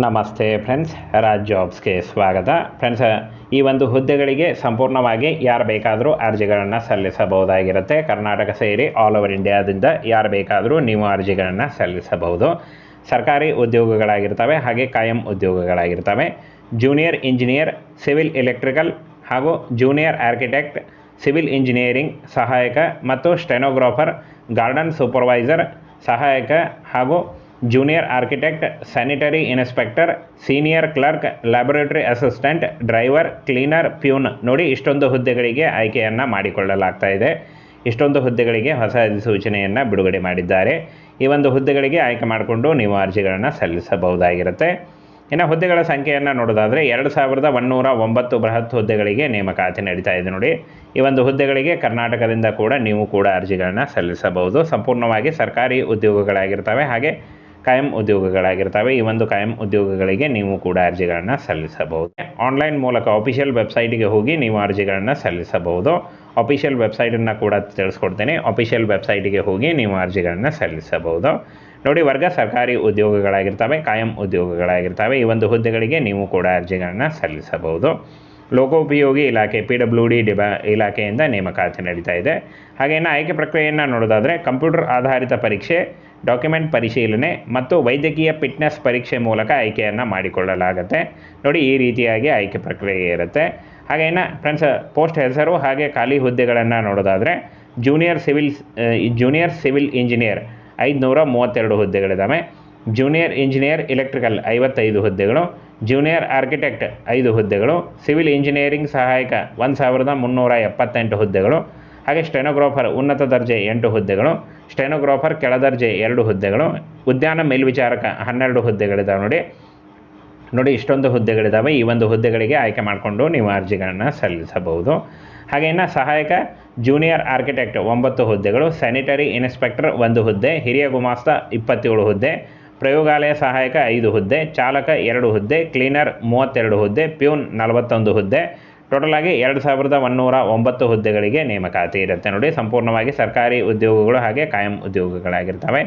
ನಮಸ್ತೆ ಫ್ರೆಂಡ್ಸ್, ರಾಜ್ ಜಾಬ್ಸ್ಗೆ ಸ್ವಾಗತ. ಫ್ರೆಂಡ್ಸ್, ಈ ಒಂದು ಹುದ್ದೆಗಳಿಗೆ ಸಂಪೂರ್ಣವಾಗಿ ಯಾರು ಬೇಕಾದರೂ ಅರ್ಜಿಗಳನ್ನು ಸಲ್ಲಿಸಬಹುದಾಗಿರುತ್ತೆ. ಕರ್ನಾಟಕ ಸೇರಿ ಆಲ್ ಓವರ್ ಇಂಡಿಯಾದಿಂದ ಯಾರು ಬೇಕಾದರೂ ನೀವು ಅರ್ಜಿಗಳನ್ನು ಸಲ್ಲಿಸಬಹುದು. ಸರ್ಕಾರಿ ಉದ್ಯೋಗಗಳಾಗಿರ್ತವೆ, ಹಾಗೆ ಕಾಯಂ ಉದ್ಯೋಗಗಳಾಗಿರ್ತವೆ. ಜೂನಿಯರ್ ಇಂಜಿನಿಯರ್, ಸಿವಿಲ್ ಎಲೆಕ್ಟ್ರಿಕಲ್ ಹಾಗೂ ಜೂನಿಯರ್ ಆರ್ಕಿಟೆಕ್ಟ್, ಸಿವಿಲ್ ಇಂಜಿನಿಯರಿಂಗ್ ಸಹಾಯಕ ಮತ್ತು ಸ್ಟೆನೋಗ್ರಾಫರ್, ಗಾರ್ಡನ್ ಸೂಪರ್ವೈಸರ್ ಸಹಾಯಕ ಹಾಗೂ junior architect, sanitary inspector, senior clerk, laboratory assistant, driver, cleaner, peon ನೋಡಿ ಇಷ್ಟೊಂದು ಹುದ್ದೆಗಳಿಗೆ ಆಯ್ಕೆಯನ್ನು ಮಾಡಿಕೊಳ್ಳಲಾಗ್ತಾ ಇದೆ. ಇಷ್ಟೊಂದು ಹುದ್ದೆಗಳಿಗೆ ಹೊಸ ಅಧಿಸೂಚನೆಯನ್ನು ಬಿಡುಗಡೆ ಮಾಡಿದ್ದಾರೆ. ಈ ಒಂದು ಹುದ್ದೆಗಳಿಗೆ ಆಯ್ಕೆ ಮಾಡಿಕೊಂಡು ನೀವು ಅರ್ಜಿಗಳನ್ನು ಸಲ್ಲಿಸಬಹುದಾಗಿರುತ್ತೆ. ಇನ್ನು ಹುದ್ದೆಗಳ ಸಂಖ್ಯೆಯನ್ನು ನೋಡೋದಾದರೆ 2109 ಬೃಹತ್ ಹುದ್ದೆಗಳಿಗೆ ನೇಮಕಾತಿ ನಡೀತಾ ಇದೆ. ನೋಡಿ, ಈ ಒಂದು ಹುದ್ದೆಗಳಿಗೆ ಕರ್ನಾಟಕದಿಂದ ಕೂಡ ನೀವು ಕೂಡ ಅರ್ಜಿಗಳನ್ನು ಸಲ್ಲಿಸಬಹುದು. ಸಂಪೂರ್ಣವಾಗಿ ಸರ್ಕಾರಿ ಉದ್ಯೋಗಗಳಾಗಿರ್ತವೆ, ಹಾಗೆ ಕಾಯಂ ಉದ್ಯೋಗಗಳಾಗಿರ್ತವೆ. ಈ ಒಂದು ಕಾಯಂ ಉದ್ಯೋಗಗಳಿಗೆ ನೀವು ಕೂಡ ಅರ್ಜಿಗಳನ್ನು ಸಲ್ಲಿಸಬಹುದು. ಆನ್ಲೈನ್ ಮೂಲಕ ಅಫಿಷಿಯಲ್ ವೆಬ್ಸೈಟಿಗೆ ಹೋಗಿ ನೀವು ಅರ್ಜಿಗಳನ್ನು ಸಲ್ಲಿಸಬಹುದು. ಅಫಿಷಿಯಲ್ ವೆಬ್ಸೈಟನ್ನು ಕೂಡ ತಿಳಿಸ್ಕೊಡ್ತೇನೆ. ಅಫಿಷಿಯಲ್ ವೆಬ್ಸೈಟಿಗೆ ಹೋಗಿ ನೀವು ಅರ್ಜಿಗಳನ್ನು ಸಲ್ಲಿಸಬಹುದು. ನೋಡಿ, ವರ್ಗ ಸರ್ಕಾರಿ ಉದ್ಯೋಗಗಳಾಗಿರ್ತವೆ, ಕಾಯಂ ಉದ್ಯೋಗಗಳಾಗಿರ್ತವೆ. ಈ ಒಂದು ಹುದ್ದೆಗಳಿಗೆ ನೀವು ಕೂಡ ಅರ್ಜಿಗಳನ್ನು ಸಲ್ಲಿಸಬಹುದು. ಲೋಕೋಪಯೋಗಿ ಇಲಾಖೆ PWD ಇಲಾಖೆಯಿಂದ ನೇಮಕಾತಿ ನಡೀತಾ ಇದೆ. ಹಾಗೇನು ಆಯ್ಕೆ ಪ್ರಕ್ರಿಯೆಯನ್ನು ನೋಡೋದಾದರೆ ಕಂಪ್ಯೂಟರ್ ಆಧಾರಿತ ಪರೀಕ್ಷೆ, ಡಾಕ್ಯುಮೆಂಟ್ ಪರಿಶೀಲನೆ ಮತ್ತು ವೈದ್ಯಕೀಯ ಫಿಟ್ನೆಸ್ ಪರೀಕ್ಷೆ ಮೂಲಕ ಆಯ್ಕೆಯನ್ನು ಮಾಡಿಕೊಳ್ಳಲಾಗುತ್ತೆ. ನೋಡಿ, ಈ ರೀತಿಯಾಗಿ ಆಯ್ಕೆ ಪ್ರಕ್ರಿಯೆ ಇರುತ್ತೆ. ಹಾಗೇನು ಫ್ರೆಂಡ್ಸ್, ಪೋಸ್ಟ್ ಹೆಸರು ಹಾಗೆ ಖಾಲಿ ಹುದ್ದೆಗಳನ್ನು ನೋಡೋದಾದರೆ ಜೂನಿಯರ್ ಸಿವಿಲ್ ಇಂಜಿನಿಯರ್ 532 ಹುದ್ದೆಗಳಿದ್ದಾವೆ. ಜೂನಿಯರ್ ಇಂಜಿನಿಯರ್ ಎಲೆಕ್ಟ್ರಿಕಲ್ 55 ಹುದ್ದೆಗಳು, ಜೂನಿಯರ್ ಆರ್ಕಿಟೆಕ್ಟ್ 5 ಹುದ್ದೆಗಳು, ಸಿವಿಲ್ ಇಂಜಿನಿಯರಿಂಗ್ ಸಹಾಯಕ 1378 ಹುದ್ದೆಗಳು, ಹಾಗೆ ಸ್ಟೆನೋಗ್ರಾಫರ್ ಉನ್ನತ ದರ್ಜೆ 8 ಹುದ್ದೆಗಳು, ಸ್ಟೆನೋಗ್ರಾಫರ್ ಕೆಳದರ್ಜೆ 2 ಹುದ್ದೆಗಳು, ಉದ್ಯಾನ ಮೇಲ್ವಿಚಾರಕ 12 ಹುದ್ದೆಗಳಿದ್ದಾವೆ. ನೋಡಿ ಇಷ್ಟೊಂದು ಹುದ್ದೆಗಳಿದ್ದಾವೆ. ಈ ಒಂದು ಹುದ್ದೆಗಳಿಗೆ ಆಯ್ಕೆ ಮಾಡಿಕೊಂಡು ನೀವು ಅರ್ಜಿಗಳನ್ನು ಸಲ್ಲಿಸಬಹುದು. ಹಾಗೇನು ಸಹಾಯಕ ಜೂನಿಯರ್ ಆರ್ಕಿಟೆಕ್ಟ್ 9 ಹುದ್ದೆಗಳು, ಸ್ಯಾನಿಟರಿ ಇನ್ಸ್ಪೆಕ್ಟರ್ 1 ಹುದ್ದೆ, ಹಿರಿಯ ಗುಮಾಸ್ತ 27 ಹುದ್ದೆ, ಪ್ರಯೋಗಾಲಯ ಸಹಾಯಕ 5 ಹುದ್ದೆ, ಚಾಲಕ 2 ಹುದ್ದೆ, ಕ್ಲೀನರ್ 32 ಹುದ್ದೆ, ಪ್ಯೂನ್ 41 ಹುದ್ದೆ. ಟೋಟಲ್ ಆಗಿ 2109 ಹುದ್ದೆಗಳಿಗೆ ನೇಮಕಾತಿ ಇರುತ್ತೆ. ನೋಡಿ, ಸಂಪೂರ್ಣವಾಗಿ ಸರ್ಕಾರಿ ಉದ್ಯೋಗಗಳು ಹಾಗೆ ಕಾಯಂ ಉದ್ಯೋಗಗಳಾಗಿರ್ತವೆ.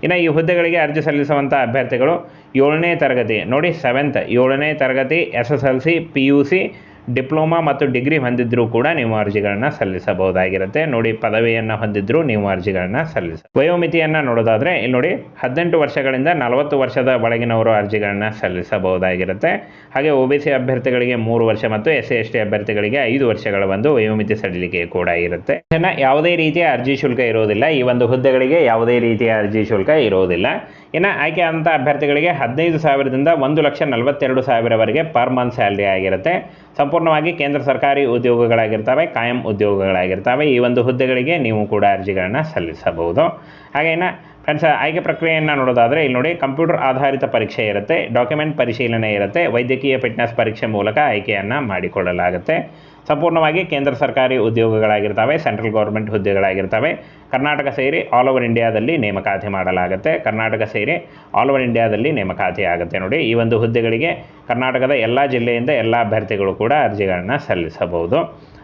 ಇನ್ನು ಈ ಹುದ್ದೆಗಳಿಗೆ ಅರ್ಜಿ ಸಲ್ಲಿಸುವಂಥ ಅಭ್ಯರ್ಥಿಗಳು 7ನೇ ತರಗತಿ, ನೋಡಿ 7ನೇ ತರಗತಿ SSLC, PUC, ಡಿಪ್ಲೊಮಾ ಮತ್ತು ಡಿಗ್ರಿ ಹೊಂದಿದ್ರೂ ಕೂಡ ನೀವು ಅರ್ಜಿಗಳನ್ನು ಸಲ್ಲಿಸಬಹುದಾಗಿರುತ್ತೆ. ನೋಡಿ, ಪದವಿಯನ್ನು ಹೊಂದಿದ್ರೂ ನೀವು ಅರ್ಜಿಗಳನ್ನು ವಯೋಮಿತಿಯನ್ನು ನೋಡೋದಾದರೆ ಇಲ್ಲಿ ನೋಡಿ 18 ವರ್ಷಗಳಿಂದ 40 ವರ್ಷದ ಒಳಗಿನವರು ಅರ್ಜಿಗಳನ್ನು ಸಲ್ಲಿಸಬಹುದಾಗಿರುತ್ತೆ. ಹಾಗೆ OBC ಅಭ್ಯರ್ಥಿಗಳಿಗೆ 3 ವರ್ಷ ಮತ್ತು SC/ST ಅಭ್ಯರ್ಥಿಗಳಿಗೆ 5 ವರ್ಷಗಳ ಒಂದು ವಯೋಮಿತಿ ಸಡಿಲಿಕೆ ಕೂಡ ಇರುತ್ತೆ. ಯಾವುದೇ ರೀತಿಯ ಅರ್ಜಿ ಶುಲ್ಕ ಇರೋದಿಲ್ಲ. ಈ ಒಂದು ಹುದ್ದೆಗಳಿಗೆ ಯಾವುದೇ ರೀತಿಯ ಅರ್ಜಿ ಶುಲ್ಕ ಇರೋದಿಲ್ಲ. ಇನ್ನು ಆಯ್ಕೆ ಆದಂಥ ಅಭ್ಯರ್ಥಿಗಳಿಗೆ 15,000ದಿಂದ 1,42,000ವರೆಗೆ ಪರ್ ಮಂತ್ ಸ್ಯಾಲ್ರಿ ಆಗಿರುತ್ತೆ. ಸಂಪೂರ್ಣವಾಗಿ ಕೇಂದ್ರ ಸರ್ಕಾರಿ ಉದ್ಯೋಗಗಳಾಗಿರ್ತವೆ, ಕಾಯಂ ಉದ್ಯೋಗಗಳಾಗಿರ್ತವೆ. ಈ ಒಂದು ಹುದ್ದೆಗಳಿಗೆ ನೀವು ಕೂಡ ಅರ್ಜಿಗಳನ್ನು ಸಲ್ಲಿಸಬಹುದು. ಹಾಗೇನು ಫ್ರೆಂಡ್ಸ್, ಆಯ್ಕೆ ಪ್ರಕ್ರಿಯೆಯನ್ನು ನೋಡೋದಾದರೆ ಇಲ್ಲಿ ನೋಡಿ ಕಂಪ್ಯೂಟರ್ ಆಧಾರಿತ ಪರೀಕ್ಷೆ ಇರುತ್ತೆ, ಡಾಕ್ಯುಮೆಂಟ್ ಪರಿಶೀಲನೆ ಇರುತ್ತೆ, ವೈದ್ಯಕೀಯ ಫಿಟ್ನೆಸ್ ಪರೀಕ್ಷೆ ಮೂಲಕ ಆಯ್ಕೆಯನ್ನು ಮಾಡಿಕೊಳ್ಳಲಾಗುತ್ತೆ. ಸಂಪೂರ್ಣವಾಗಿ ಕೇಂದ್ರ ಸರ್ಕಾರಿ ಉದ್ಯೋಗಗಳಾಗಿರ್ತವೆ, ಸೆಂಟ್ರಲ್ ಗೌರ್ಮೆಂಟ್ ಹುದ್ದೆಗಳಾಗಿರ್ತವೆ. ಕರ್ನಾಟಕ ಸೇರಿ ಆಲ್ ಓವರ್ ಇಂಡಿಯಾದಲ್ಲಿ ನೇಮಕಾತಿ ಮಾಡಲಾಗುತ್ತೆ. ಕರ್ನಾಟಕ ಸೇರಿ ಆಲ್ ಓವರ್ ಇಂಡಿಯಾದಲ್ಲಿ ನೇಮಕಾತಿ ಆಗುತ್ತೆ. ನೋಡಿ, ಈ ಒಂದು ಹುದ್ದೆಗಳಿಗೆ ಕರ್ನಾಟಕದ ಎಲ್ಲ ಜಿಲ್ಲೆಯಿಂದ ಎಲ್ಲ ಅಭ್ಯರ್ಥಿಗಳು ಕೂಡ ಅರ್ಜಿಗಳನ್ನು ಸಲ್ಲಿಸಬಹುದು.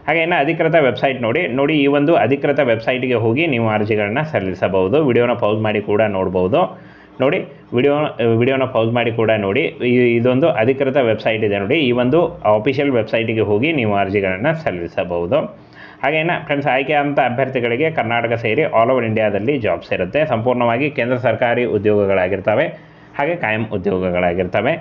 ಹಾಗೇನು ಅಧಿಕೃತ ವೆಬ್ಸೈಟ್ ನೋಡಿ ಈ ಒಂದು ಅಧಿಕೃತ ವೆಬ್ಸೈಟಿಗೆ ಹೋಗಿ ನೀವು ಅರ್ಜಿಗಳನ್ನು ಸಲ್ಲಿಸಬಹುದು. ವಿಡಿಯೋನ ಪೌಸ್ ಮಾಡಿ ಕೂಡ ನೋಡ್ಬೋದು. ನೋಡಿ, ವಿಡಿಯೋನ ಪೌಸ್ ಮಾಡಿ ಕೂಡ ನೋಡಿ. ಇದೊಂದು ಅಧಿಕೃತ ವೆಬ್ಸೈಟ್ ಇದೆ. ನೋಡಿ, ಈ ಒಂದು ಆಫಿಷಿಯಲ್ ವೆಬ್ಸೈಟಿಗೆ ಹೋಗಿ ನೀವು ಅರ್ಜಿಗಳನ್ನು ಸಲ್ಲಿಸಬಹುದು. ಹಾಗೇನು ಫ್ರೆಂಡ್ಸ್, ಆಯ್ಕೆ ಆದಂಥ ಅಭ್ಯರ್ಥಿಗಳಿಗೆ ಕರ್ನಾಟಕ ಸೇರಿ ಆಲ್ ಓವರ್ ಇಂಡಿಯಾದಲ್ಲಿ ಜಾಬ್ಸ್ ಇರುತ್ತೆ. ಸಂಪೂರ್ಣವಾಗಿ ಕೇಂದ್ರ ಸರ್ಕಾರಿ ಉದ್ಯೋಗಗಳಾಗಿರ್ತವೆ, ಹಾಗೆ ಕಾಯಂ ಉದ್ಯೋಗಗಳಾಗಿರ್ತವೆ.